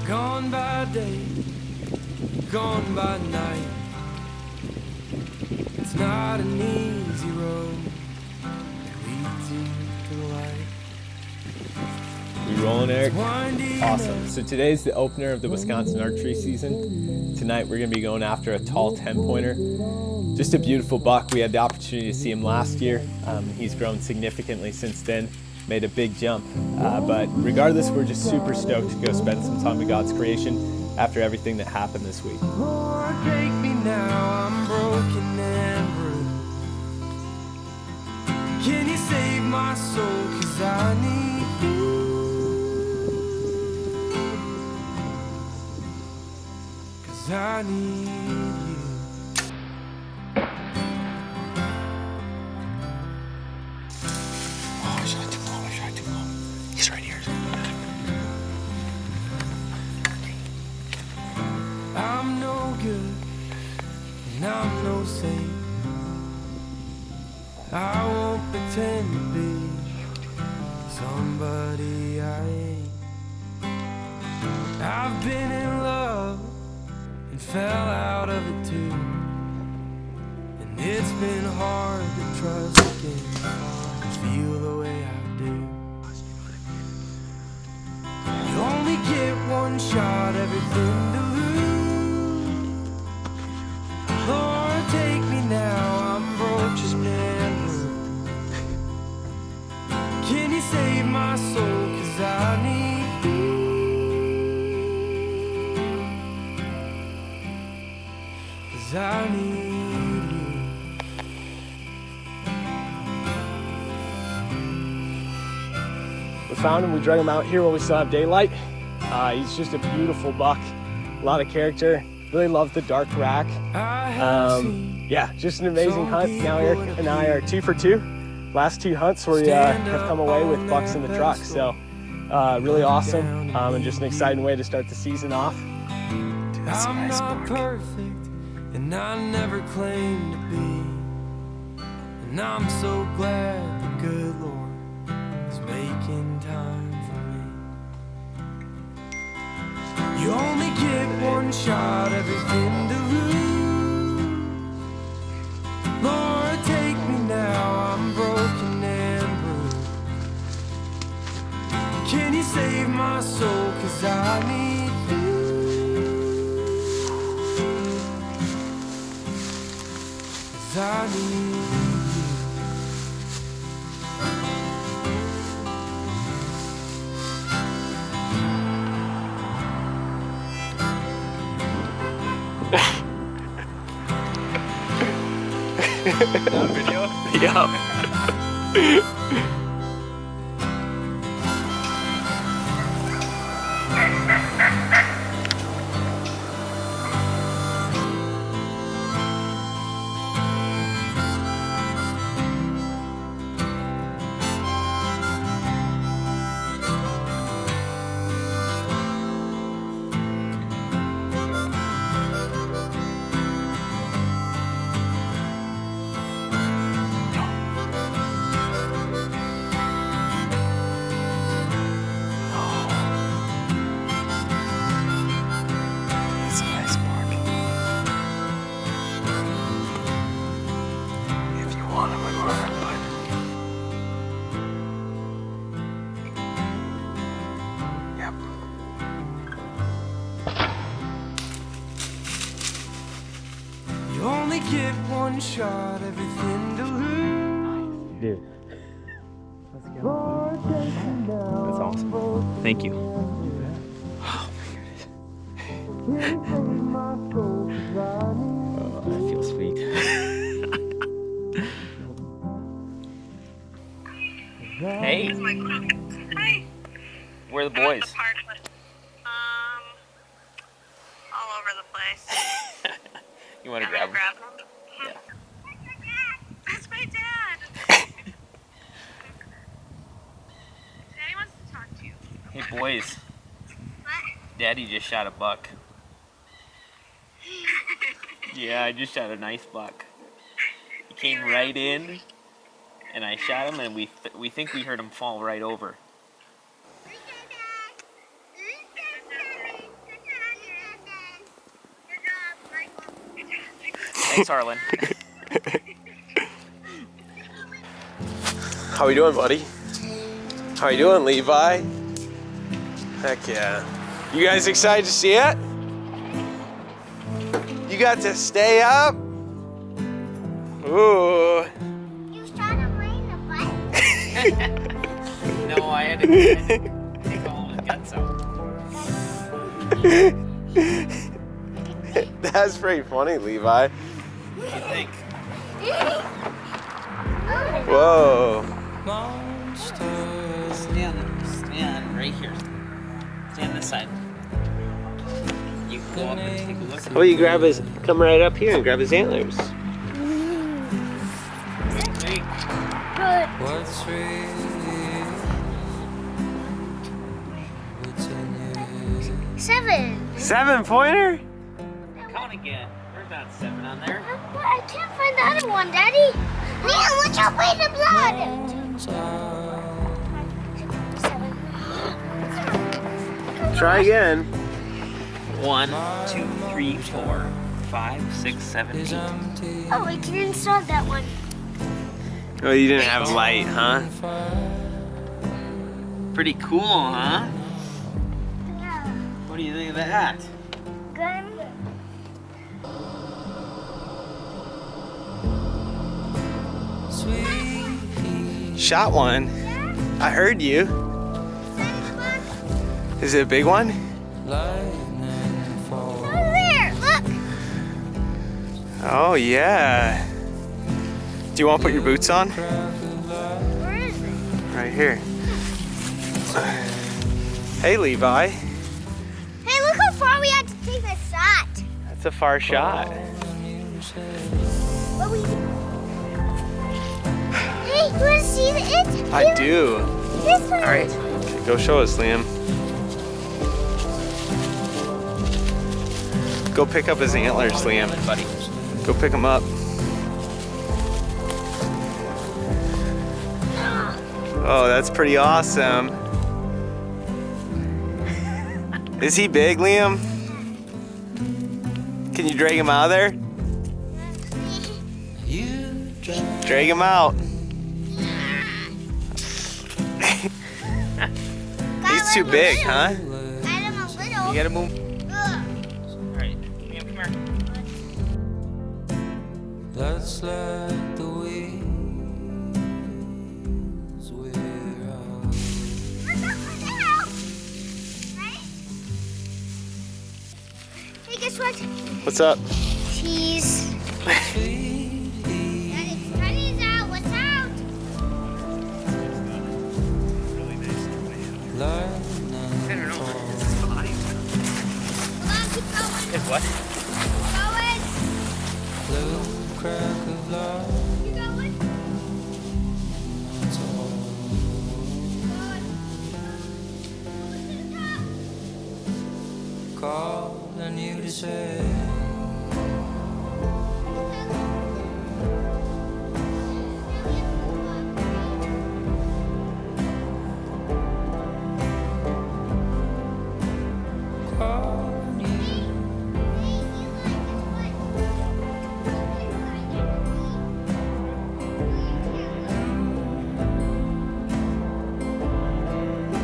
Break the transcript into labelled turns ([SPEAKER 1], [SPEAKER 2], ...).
[SPEAKER 1] Gone by day, gone by night. It's not an easy road that leads you to the light.
[SPEAKER 2] We rolling, Eric?
[SPEAKER 1] It's windy
[SPEAKER 2] Awesome.
[SPEAKER 1] enough.
[SPEAKER 2] So today's the opener of the Wisconsin archery season. Tonight we're going to be going after a tall 10-pointer. Just a beautiful buck. We had the opportunity to see him last year. He's grown significantly since then, made a big jump. But regardless, we're just super stoked to go spend some time with God's creation after everything that happened this week.
[SPEAKER 1] Lord, take me now, I'm broken and bruised. Can you save my soul, 'cause I need you. 'Cause I need you.
[SPEAKER 3] Oh, shot too long, shot too long. He's right here.
[SPEAKER 1] I'm no good, and I'm no saint. I won't pretend to be somebody I ain't. I've been in love and fell out of it too, and it's been hard to trust again and feel the way I do. You only get one shot, everything to lose. Lord, take me now, I'm broken and bruised. Can you save my soul, 'cause I need you. 'Cause I need you.
[SPEAKER 4] We found him, we drug him out here while we still have daylight. He's just a beautiful buck, a lot of character. Really love the dark rack.
[SPEAKER 1] I have seen
[SPEAKER 4] Yeah, just an amazing hunt. Now Eric and I are 2 for 2. Last 2 hunts we have come away with bucks in the truck. So really awesome and just an exciting way to start the season off.
[SPEAKER 3] That's a
[SPEAKER 1] I'm
[SPEAKER 3] nice
[SPEAKER 1] not
[SPEAKER 3] buck.
[SPEAKER 1] perfect, and I never claimed to be. And I'm so glad the good Lord is making time for me. You only get one shot, everything to lose. Lord, take me now, I'm broken and bruised. Can you save my soul, 'cause I need you. 'Cause I need you.
[SPEAKER 3] Video? Yeah. That's a nice buck. If you want him, I want him, but... Yep.
[SPEAKER 1] You only get one shot, everything to lose.
[SPEAKER 4] Dude.
[SPEAKER 1] Lord, take me now,
[SPEAKER 3] That's awesome.
[SPEAKER 1] I'm
[SPEAKER 3] Thank you.
[SPEAKER 1] broken. Can you save my soul, 'cause I need you.
[SPEAKER 3] Oh, that feels sweet. Hey,
[SPEAKER 5] Hi.
[SPEAKER 3] where are the
[SPEAKER 5] I'm at
[SPEAKER 3] boys?
[SPEAKER 5] the park with, all over the place.
[SPEAKER 3] You want to
[SPEAKER 5] I'm gonna
[SPEAKER 3] grab them?
[SPEAKER 5] them.
[SPEAKER 3] Yeah.
[SPEAKER 5] That's my dad. Daddy wants to talk to you.
[SPEAKER 3] Hey, boys.
[SPEAKER 5] What?
[SPEAKER 3] Daddy just shot a buck. Yeah, I just shot a nice buck. He came right in, and I shot him, and we think we heard him fall right over. Thanks, Harlan.
[SPEAKER 4] How we doing, buddy? How you doing, Levi? Heck yeah. You guys excited to see it? You got to stay up? Ooh.
[SPEAKER 6] You shot him right in the butt?
[SPEAKER 3] No, I had to take all his guts out.
[SPEAKER 4] That's pretty funny, Levi.
[SPEAKER 3] What do you think?
[SPEAKER 4] Whoa.
[SPEAKER 3] Stand right here. Stand this side. You go up and take a look.
[SPEAKER 4] Well, you come right up here and grab his antlers.
[SPEAKER 3] Hey,
[SPEAKER 1] What's real? What's in you?
[SPEAKER 6] 7.
[SPEAKER 4] 7-pointer?
[SPEAKER 3] count again. There's not 7 on there.
[SPEAKER 6] But I can't find the other one, Daddy. Liam, watch out by the blood. 7.
[SPEAKER 4] Try again.
[SPEAKER 3] 1, 2, 3, 4, 5, 6, 7, 8.
[SPEAKER 6] Oh, we didn't start that one.
[SPEAKER 4] Oh, you didn't have light, huh?
[SPEAKER 3] Pretty cool, huh?
[SPEAKER 6] Yeah.
[SPEAKER 3] What do you think of that?
[SPEAKER 6] Good.
[SPEAKER 4] Shot one. I heard you. Is it a big one?
[SPEAKER 6] Over there, look.
[SPEAKER 4] Oh, yeah. Do you want to put your boots on?
[SPEAKER 6] Where is it?
[SPEAKER 4] Right here. Hey, Levi.
[SPEAKER 6] Hey, look how far we had to take this shot.
[SPEAKER 4] That's a far shot.
[SPEAKER 6] What we? Hey, you want to see it?
[SPEAKER 4] I do.
[SPEAKER 6] This one.
[SPEAKER 4] All right. Go show us, Liam. Go pick up his antlers, Liam.
[SPEAKER 3] Buddy.
[SPEAKER 4] Go pick them up. Oh, that's pretty awesome. Is he big, Liam? Can you drag him out of there? Drag him out. He's too big, huh?
[SPEAKER 6] Got him a little.
[SPEAKER 4] You gotta move.
[SPEAKER 3] Alright, Liam, come here.
[SPEAKER 1] Let's let the winds wear out.
[SPEAKER 6] Hey, guess what?
[SPEAKER 4] What's up?
[SPEAKER 6] Cheese. Daddy's out. What's out?
[SPEAKER 1] Lightning
[SPEAKER 3] Body.
[SPEAKER 6] Come on, keep going.
[SPEAKER 3] It's what?
[SPEAKER 6] Going.
[SPEAKER 1] little crack of light.
[SPEAKER 6] You going?
[SPEAKER 1] That's all.
[SPEAKER 6] Going. Over to the top.
[SPEAKER 1] Calling you to say